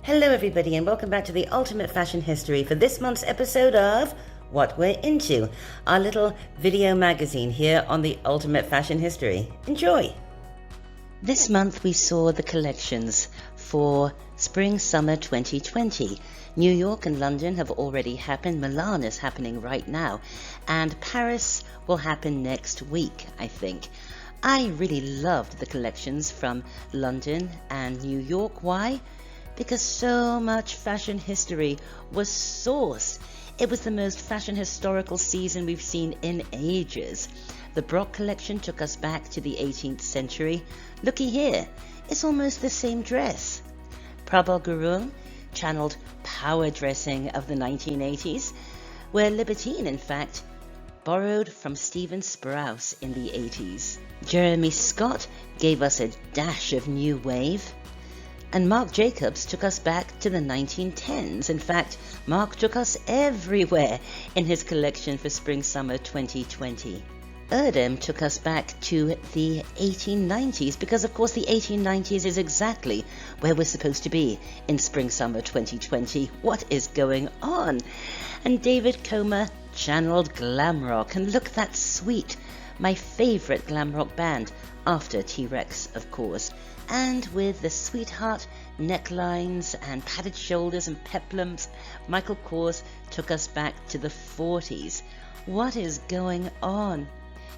Hello everybody and welcome back to the Ultimate Fashion History for this month's episode of What We're Into, our little video magazine here on the Ultimate Fashion History. Enjoy! This month we saw the collections for Spring-Summer 2020. New York and London have already happened, Milan is happening right now, and Paris will happen next week, I think. I really loved the collections from London and New York. Why? Because so much fashion history was sourced. It was the most fashion historical season we've seen in ages. The Brock collection took us back to the 18th century. Looky here, it's almost the same dress. Prabal Gurung channeled power dressing of the 1980s, where Libertine, in fact, borrowed from Stephen Sprouse in the 80s. Jeremy Scott gave us a dash of new wave. And Marc Jacobs took us back to the 1910s. In fact, Marc took us everywhere in his collection for Spring-Summer 2020. Erdem took us back to the 1890s because, of course, the 1890s is exactly where we're supposed to be in Spring-Summer 2020. What is going on? And David Comer channeled glam rock. And look, that's Sweet, my favorite glam rock band, after T-Rex, of course. And with the sweetheart necklines and padded shoulders and peplums, Michael Kors took us back to the 40s. What is going on?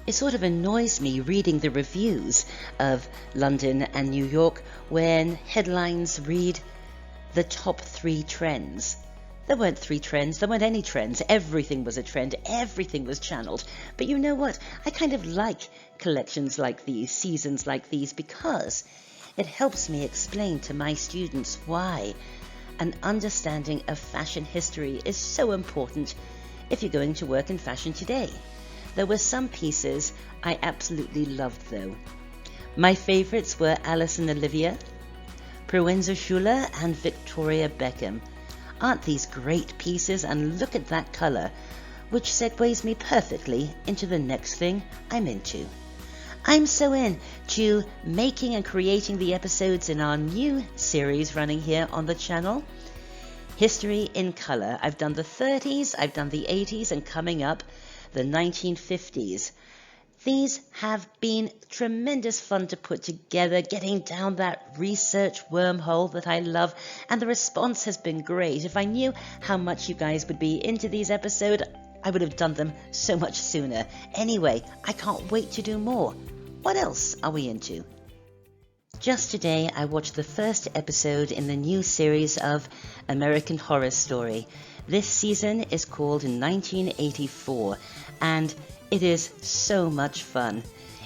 It sort of annoys me reading the reviews of London and New York when headlines read the top 3 trends. There weren't 3 trends, there weren't any trends. Everything was a trend, everything was channeled. But you know what? I kind of like collections like these, seasons like these, because it helps me explain to my students why an understanding of fashion history is so important if you're going to work in fashion today. There were some pieces I absolutely loved though. My favorites were Alice and Olivia, Proenza Schüler and Victoria Beckham. Aren't these great pieces? And look at that color, which segues me perfectly into the next thing I'm into. I'm so into making and creating the episodes in our new series running here on the channel, History in Color. I've done the 30s, I've done the 80s, and coming up, the 1950s. These have been tremendous fun to put together, getting down that research wormhole that I love, and the response has been great. If I knew how much you guys would be into these episodes, I would have done them so much sooner. Anyway, I can't wait to do more. What else are we into? Just today, I watched the first episode in the new series of American Horror Story. This season is called 1984, and it is so much fun.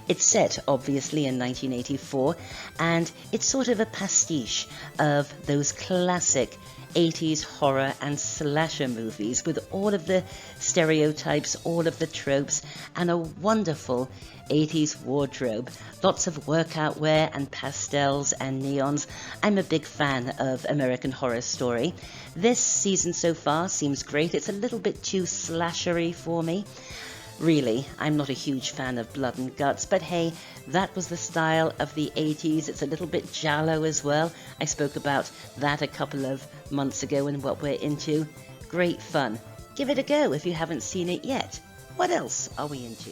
It's set, obviously, in 1984, and it's sort of a pastiche of those classic 80s horror and slasher movies with all of the stereotypes, all of the tropes, and a wonderful 80s wardrobe. Lots of workout wear and pastels and neons. I'm a big fan of American Horror Story. This season so far seems great. It's a little bit too slashery for me. Really, I'm not a huge fan of blood and guts, but hey, that was the style of the 80s. It's a little bit giallo as well. I spoke about that a couple of months ago in What We're Into. Great fun. Give it a go if you haven't seen it yet. What else are we into?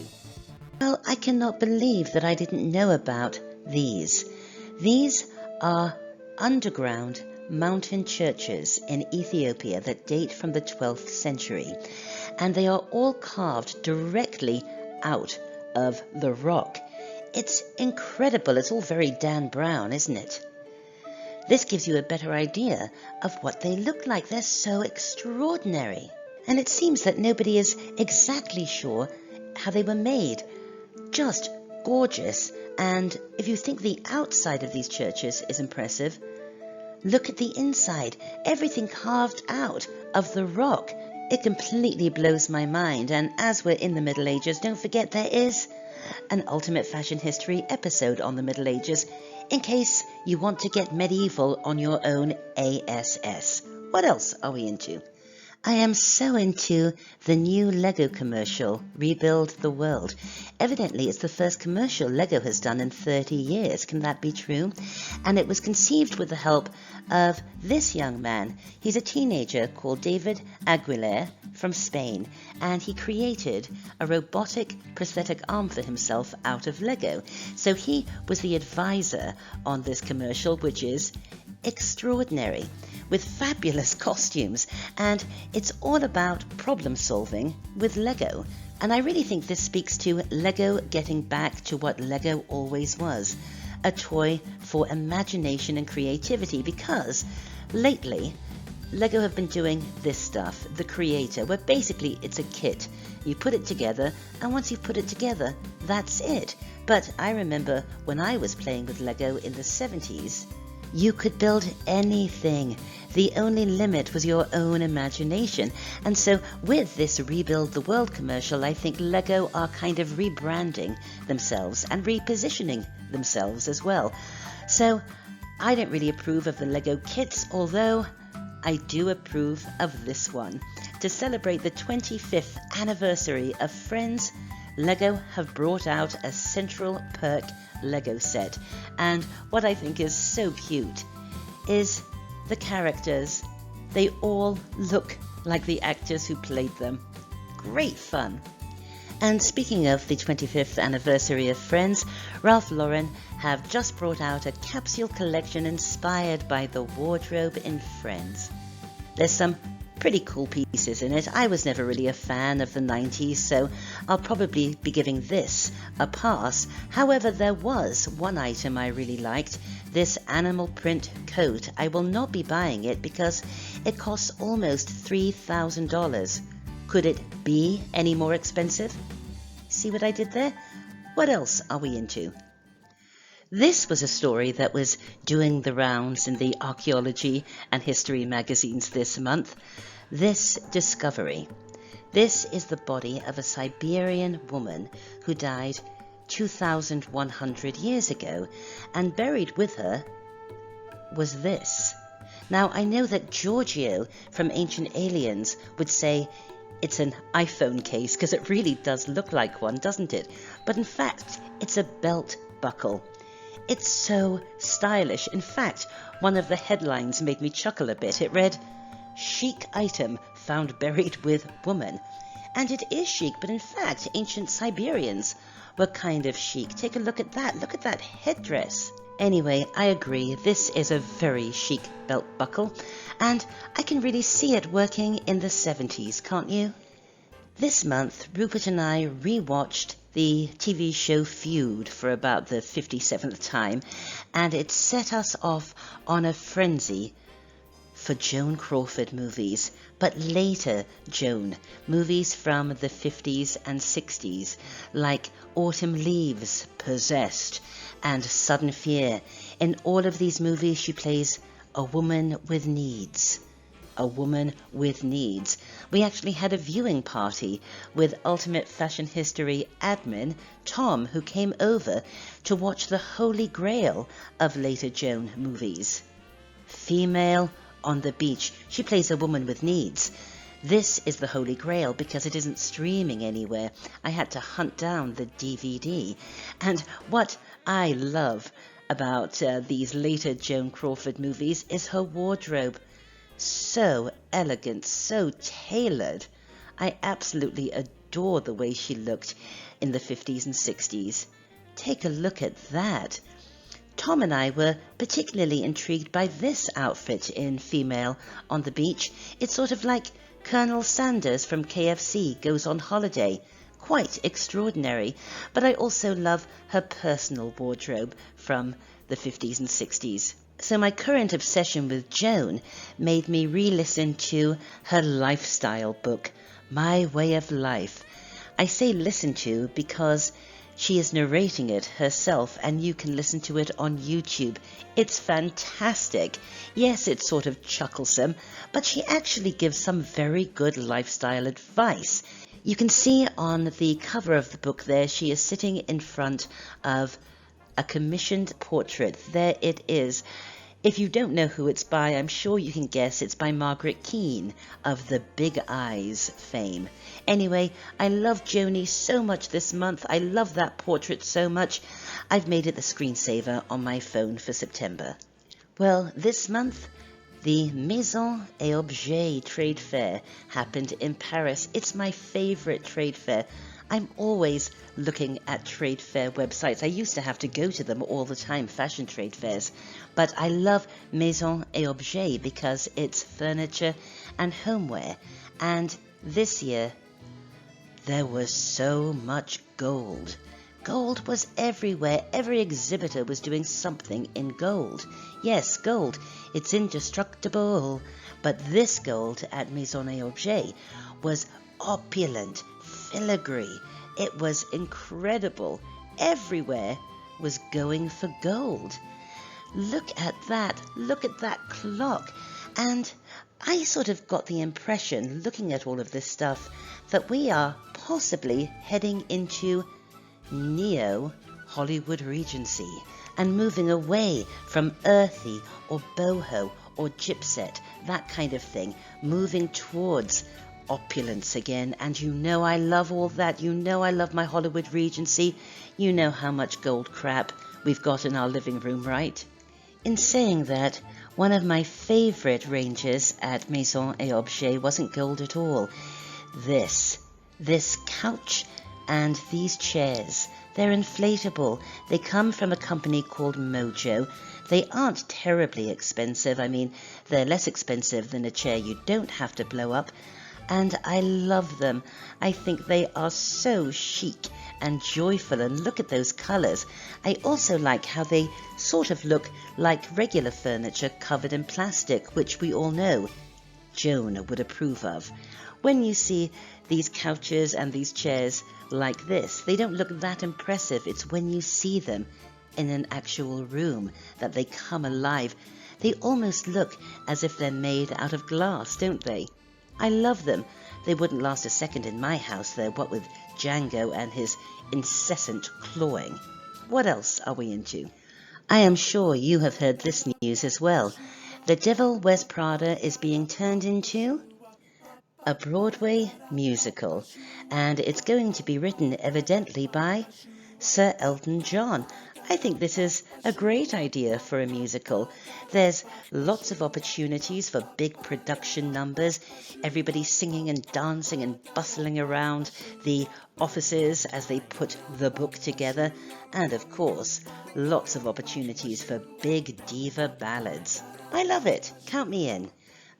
Well, I cannot believe that I didn't know about these. These are underground mountain churches in Ethiopia that date from the 12th century, and they are all carved directly out of the rock. It's incredible. It's all very Dan Brown, isn't it? This gives you a better idea of what they look like. They're so extraordinary. And it seems that nobody is exactly sure how they were made. Just gorgeous. And if you think the outside of these churches is impressive, look at the inside. Everything carved out of the rock. It completely blows my mind. And as we're in the Middle Ages, don't forget there is an Ultimate Fashion History episode on the Middle Ages in case you want to get medieval on your own ASS. What else are we into? I am so into the new Lego commercial, Rebuild the World. Evidently, it's the first commercial Lego has done in 30 years. Can that be true? And it was conceived with the help of this young man. He's a teenager called David Aguilera from Spain, and he created a robotic prosthetic arm for himself out of Lego. So he was the advisor on this commercial, which is extraordinary, with fabulous costumes, and it's all about problem solving with Lego. And I really think this speaks to Lego getting back to what Lego always was, a toy for imagination and creativity, because lately Lego have been doing this stuff, the creator, where basically it's a kit. You put it together, and once you've put it together, that's it. But I remember when I was playing with Lego in the 70s, you could build anything. The only limit was your own imagination. And so with this Rebuild the World commercial, I think Lego are kind of rebranding themselves and repositioning themselves as well. So I don't really approve of the Lego kits, although I do approve of this one. To celebrate the 25th anniversary of Friends, Lego have brought out a Central Perk Lego set, and what I think is so cute is the characters. They all look like the actors who played them. Great fun. And speaking of the 25th anniversary of Friends, Ralph Lauren have just brought out a capsule collection inspired by the wardrobe in Friends. There's some pretty cool pieces in it. I was never really a fan of the 90s, so I'll probably be giving this a pass. However, there was one item I really liked, this animal print coat. I will not be buying it because it costs almost $3,000. Could it be any more expensive? See what I did there? What else are we into? This was a story that was doing the rounds in the archaeology and history magazines this month. This discovery. This is the body of a Siberian woman who died 2,100 years ago, and buried with her was this. Now, I know that Giorgio from Ancient Aliens would say it's an iPhone case because it really does look like one, doesn't it? But in fact, it's a belt buckle. It's so stylish. In fact, one of the headlines made me chuckle a bit. It read, "Chic item found buried with woman." And it is chic, but in fact, ancient Siberians were kind of chic. Take a look at that. Look at that headdress. Anyway, I agree. This is a very chic belt buckle, and I can really see it working in the 70s, can't you? This month, Rupert and I rewatched the TV show Feud for about the 57th time, and it set us off on a frenzy for Joan Crawford movies, but later Joan, movies from the 50s and 60s, like Autumn Leaves, Possessed, and Sudden Fear. In all of these movies, she plays a woman with needs. A woman with needs. We actually had a viewing party with Ultimate Fashion History admin Tom, who came over to watch the holy grail of later Joan movies. Female on the Beach. She plays a woman with needs. This is the holy grail because it isn't streaming anywhere. I had to hunt down the DVD. And what I love about these later Joan Crawford movies is her wardrobe. So elegant, so tailored. I absolutely adore the way she looked in the 50s and 60s. Take a look at that. Tom and I were particularly intrigued by this outfit in Female on the Beach. It's sort of like Colonel Sanders from KFC goes on holiday. Quite extraordinary. But I also love her personal wardrobe from the 50s and 60s. So my current obsession with Joan made me re-listen to her lifestyle book, My Way of Life. I say listen to because she is narrating it herself, and you can listen to it on YouTube. It's fantastic. Yes, it's sort of chucklesome, but she actually gives some very good lifestyle advice. You can see on the cover of the book there, she is sitting in front of a commissioned portrait. There it is. If you don't know who it's by, I'm sure you can guess it's by Margaret Keane of the Big Eyes fame. Anyway, I love Joni so much this month. I love that portrait so much. I've made it the screensaver on my phone for September. Well, this month, the Maison&Objet trade fair happened in Paris. It's my favorite trade fair. I'm always looking at trade fair websites. I used to have to go to them all the time, fashion trade fairs. But I love Maison&Objet because it's furniture and homeware. And this year, there was so much gold. Gold was everywhere. Every exhibitor was doing something in gold. Yes, gold. It's indestructible. But this gold at Maison&Objet was opulent, filigree. It was incredible. Everywhere was going for gold. Look at that. Look at that clock. And I sort of got the impression, looking at all of this stuff, that we are possibly heading into neo-Hollywood Regency and moving away from earthy or boho or gypset, that kind of thing, moving towards opulence again. And you know I love all that. You know I love my Hollywood Regency. You know how much gold crap we've got in our living room, right? In saying that, one of my favorite ranges at Maison&Objet wasn't gold at all. This couch and these chairs, they're inflatable. They come from a company called Mojo. They aren't terribly expensive. I mean, they're less expensive than a chair you don't have to blow up. And I love them. I think they are so chic and joyful, and look at those colours. I also like how they sort of look like regular furniture covered in plastic, which we all know Joan would approve of. When you see these couches and these chairs like this, they don't look that impressive. It's when you see them in an actual room that they come alive. They almost look as if they're made out of glass, don't they? I love them. They wouldn't last a second in my house, though, what with Django and his incessant clawing. What else are we into? I am sure you have heard this news as well. The Devil Wears Prada is being turned into a Broadway musical, and it's going to be written evidently by Sir Elton John. I think this is a great idea for a musical. There's lots of opportunities for big production numbers, everybody singing and dancing and bustling around the offices as they put the book together, and of course, lots of opportunities for big diva ballads. I love it. Count me in.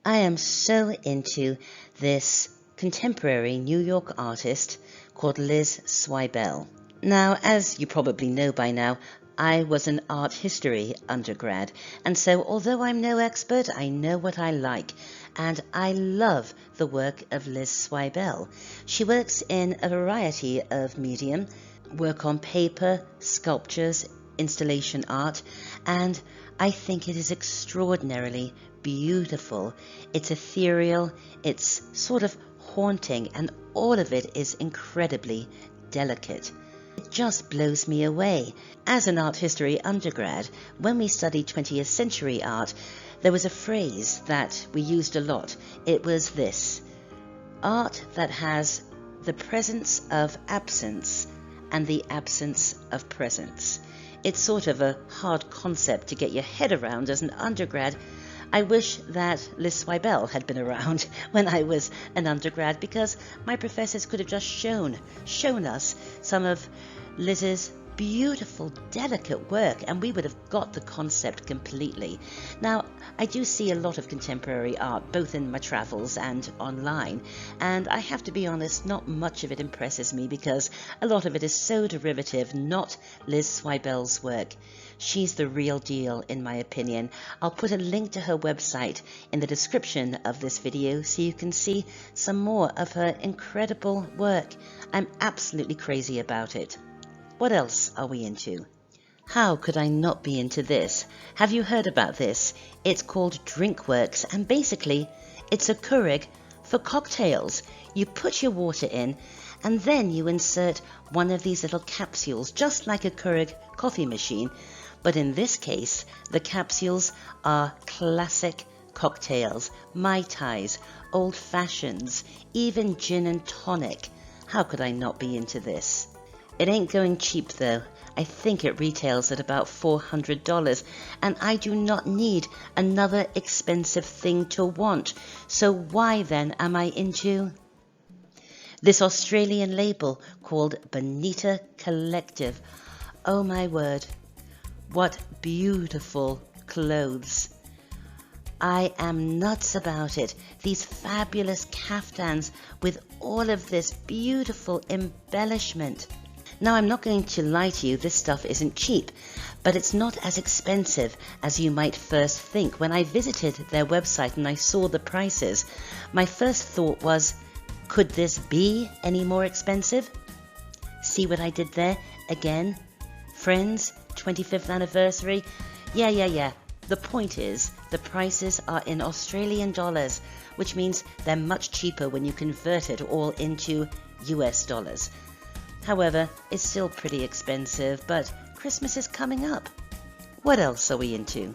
I am so into this contemporary New York artist called Liz Sweetbell. Now, as you probably know by now, I was an art history undergrad, and so although I'm no expert, I know what I like, and I love the work of Liz Sweetbell. She works in a variety of medium, work on paper, sculptures, installation art, and I think it is extraordinarily beautiful. It's ethereal, it's sort of haunting, and all of it is incredibly delicate. It just blows me away. As an art history undergrad, when we studied 20th century art, there was a phrase that we used a lot. It was this: art that has the presence of absence and the absence of presence. It's sort of a hard concept to get your head around as an undergrad. I wish that Liz Sweetbell had been around when I was an undergrad, because my professors could have just shown us some of Liz's beautiful, delicate work, and we would have got the concept completely. Now, I do see a lot of contemporary art, both in my travels and online, and I have to be honest, not much of it impresses me because a lot of it is so derivative, not Liz Sweetbell's work. She's the real deal, in my opinion. I'll put a link to her website in the description of this video so you can see some more of her incredible work. I'm absolutely crazy about it. What else are we into? How could I not be into this? Have you heard about this? It's called Drinkworks, and basically it's a Keurig for cocktails. You put your water in, and then you insert one of these little capsules, just like a Keurig coffee machine, But in this case, the capsules are classic cocktails, Mai Tais, old fashions, even gin and tonic. How could I not be into this? It ain't going cheap though. I think it retails at about $400, and I do not need another expensive thing to want. So why then am I into this Australian label called Bonita Collective? Oh my word, what beautiful clothes. I am nuts about it. These fabulous caftans with all of this beautiful embellishment. Now, I'm not going to lie to you, this stuff isn't cheap, but it's not as expensive as you might first think. When I visited their website and I saw the prices, my first thought was, could this be any more expensive? See what I did there? Again, friends, 25th anniversary. Yeah. The point is, the prices are in Australian dollars, which means they're much cheaper when you convert it all into US dollars. However, it's still pretty expensive, but Christmas is coming up. What else are we into?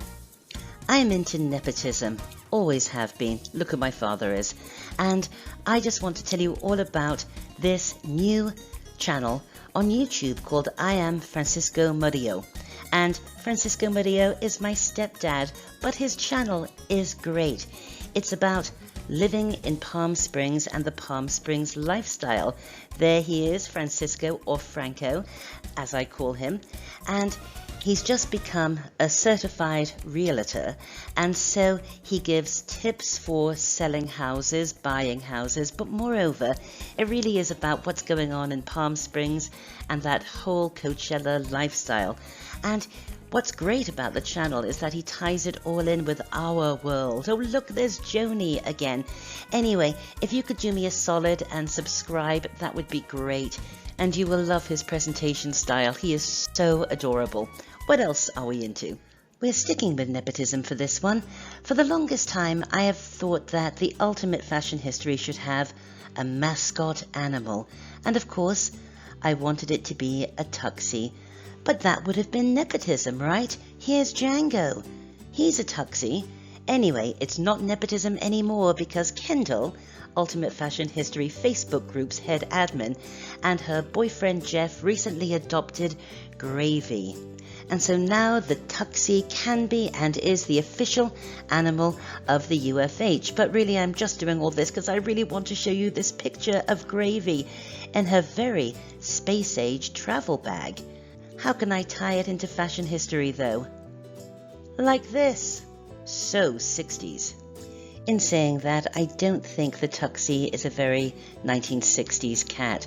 I'm into nepotism, always have been. Look who my father is. And I just want to tell you all about this new channel on YouTube called I Am Francisco Murillo. And Francisco Murillo is my stepdad, but his channel is great. It's about living in Palm Springs and the Palm Springs lifestyle. There he is, Francisco, or Franco, as I call him, and he's just become a certified realtor, and so he gives tips for selling houses, buying houses, but moreover, it really is about what's going on in Palm Springs and that whole Coachella lifestyle. And what's great about the channel is that he ties it all in with our world. Oh, look, there's Joni again. Anyway, if you could do me a solid and subscribe, that would be great. And you will love his presentation style. He is so adorable. What else are we into? We're sticking with nepotism for this one. For the longest time, I have thought that the ultimate fashion history should have a mascot animal. And of course, I wanted it to be a tuxie. But that would have been nepotism, right? Here's Django. He's a tuxie. Anyway, it's not nepotism anymore because Kendall, Ultimate Fashion History Facebook group's head admin, and her boyfriend Jeff recently adopted Gravy. And so now the tuxie can be and is the official animal of the UFH. But really, I'm just doing all this because I really want to show you this picture of Gravy in her very space-age travel bag. How can I tie it into fashion history, though? Like this. So 60s. In saying that, I don't think the tuxie is a very 1960s cat.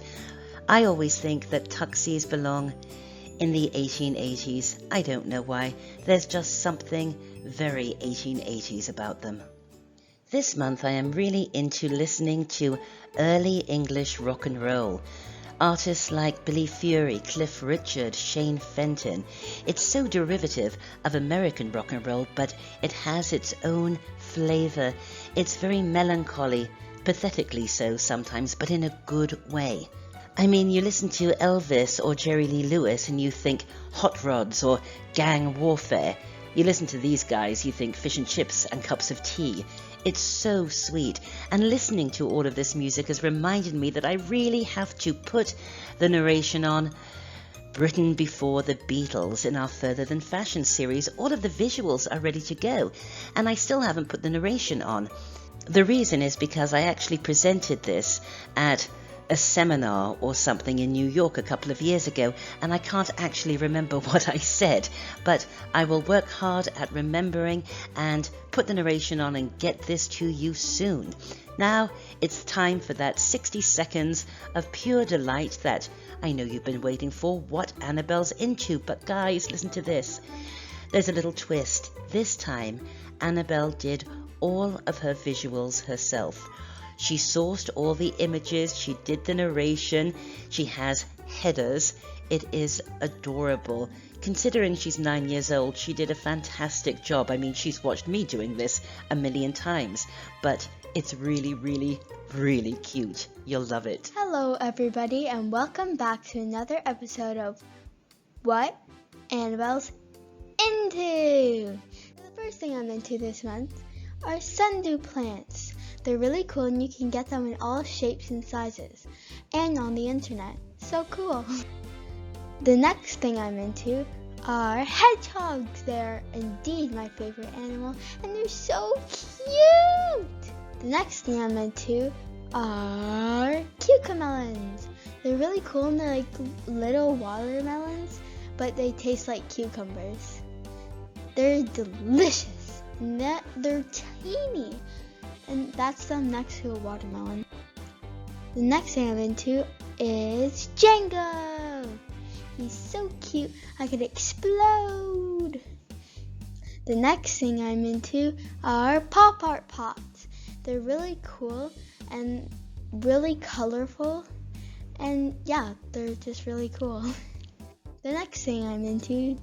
I always think that tuxies belong in the 1880s. I don't know why. There's just something very 1880s about them. This month I am really into listening to early English rock and roll. Artists like Billy Fury, Cliff Richard, Shane Fenton. It's so derivative of American rock and roll, but it has its own flavor. It's very melancholy, pathetically so sometimes, but in a good way. I mean, you listen to Elvis or Jerry Lee Lewis and you think hot rods or gang warfare. You listen to these guys, you think fish and chips and cups of tea. It's so sweet, and listening to all of this music has reminded me that I really have to put the narration on Britain before the Beatles in our Further Than Fashion series. All of the visuals are ready to go, and I still haven't put the narration on. The reason is because I actually presented this at a seminar or something in New York a couple of years ago, and I can't actually remember what I said, but I will work hard at remembering and put the narration on and get this to you soon. Now it's time for that 60 seconds of pure delight that I know you've been waiting for, what Annabelle's into. But guys, listen to this. There's a little twist. This time Annabelle did all of her visuals herself. She sourced all the images, she did the narration, she has headers. It is adorable. Considering she's 9 years old, she did a fantastic job. I mean, she's watched me doing this a million times, but it's really, really, really cute. You'll love it. Hello everybody, and welcome back to another episode of What? Annabelle's into. The first thing I'm into this month are sundew plants. They're really cool and you can get them in all shapes and sizes and on the internet. So cool. The next thing I'm into are hedgehogs. They're indeed my favorite animal and they're so cute. The next thing I'm into are cucamelons. They're really cool and they're like little watermelons, but they taste like cucumbers. They're delicious and they're tiny, and that's them next to a watermelon. The next thing I'm into is Django. He's so cute, I could explode. The next thing I'm into are pop art pots. They're really cool and really colorful, and yeah, they're just really cool. The next thing I'm into,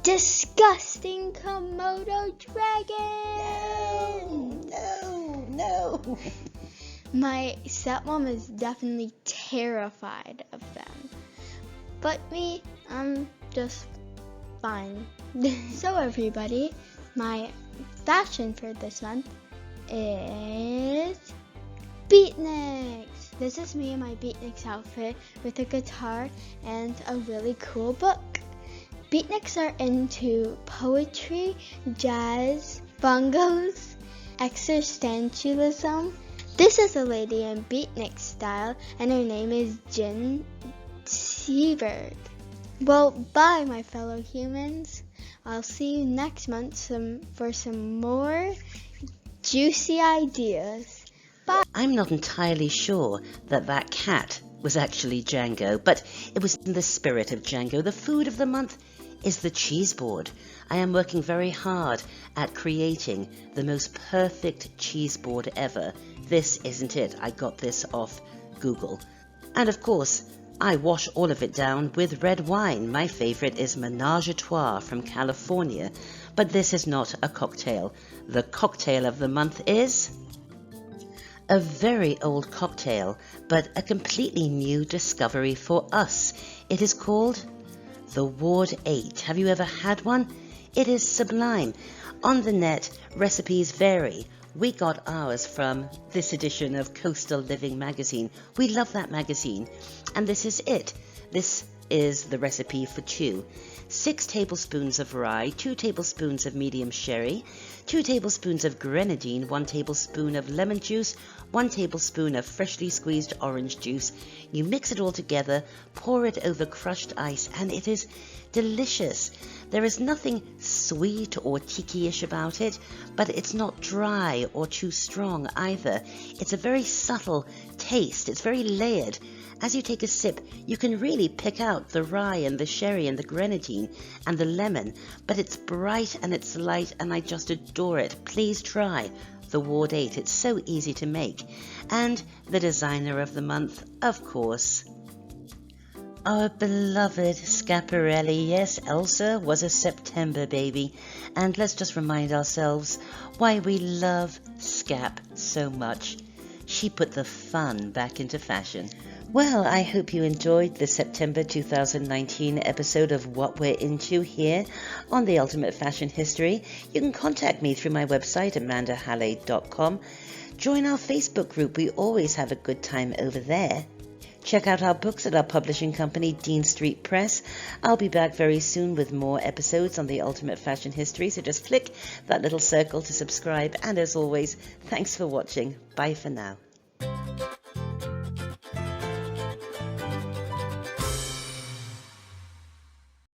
disgusting Komodo dragon! No. My stepmom is definitely terrified of them. But me, I'm just fine. So everybody, my fashion for this month is beatniks. This is me in my beatniks outfit with a guitar and a really cool book. Beatniks are into poetry, jazz, bongos, existentialism. This is a lady in beatnik style and her name is Jen Seberg. Well, bye my fellow humans. I'll see you next month for some more juicy ideas. Bye. I'm not entirely sure that cat was actually Django, but it was in the spirit of Django. The food of the month is the cheese board. I am working very hard at creating the most perfect cheese board ever. This isn't it. I got this off Google. And of course, I wash all of it down with red wine. My favorite is Menage a Trois from California, but this is not a cocktail. The cocktail of the month is a very old cocktail, but a completely new discovery for us. It is called the Ward 8. Have you ever had one? It is sublime. On the net, recipes vary. We got ours from this edition of Coastal Living magazine. We love that magazine. And this is it. This is the recipe for 2. 6 tablespoons of rye, 2 tablespoons of medium sherry, 2 tablespoons of grenadine, 1 tablespoon of lemon juice, 1 tablespoon of freshly squeezed orange juice. You mix it all together, pour it over crushed ice, and it is delicious. There is nothing sweet or tiki-ish about it, but it's not dry or too strong either. It's a very subtle taste. It's very layered. As you take a sip, you can really pick out the rye and the sherry and the grenadine and the lemon, but it's bright and it's light and I just adore it. Please try the Ward 8. It's so easy to make. And the designer of the month, of course, our beloved Schiaparelli. Yes, Elsa was a September baby. And let's just remind ourselves why we love Scap so much. She put the fun back into fashion. Well, I hope you enjoyed the September 2019 episode of What We're Into here on The Ultimate Fashion History. You can contact me through my website, amandahalley.com. Join our Facebook group. We always have a good time over there. Check out our books at our publishing company, Dean Street Press. I'll be back very soon with more episodes on The Ultimate Fashion History, so just click that little circle to subscribe. And as always, thanks for watching. Bye for now.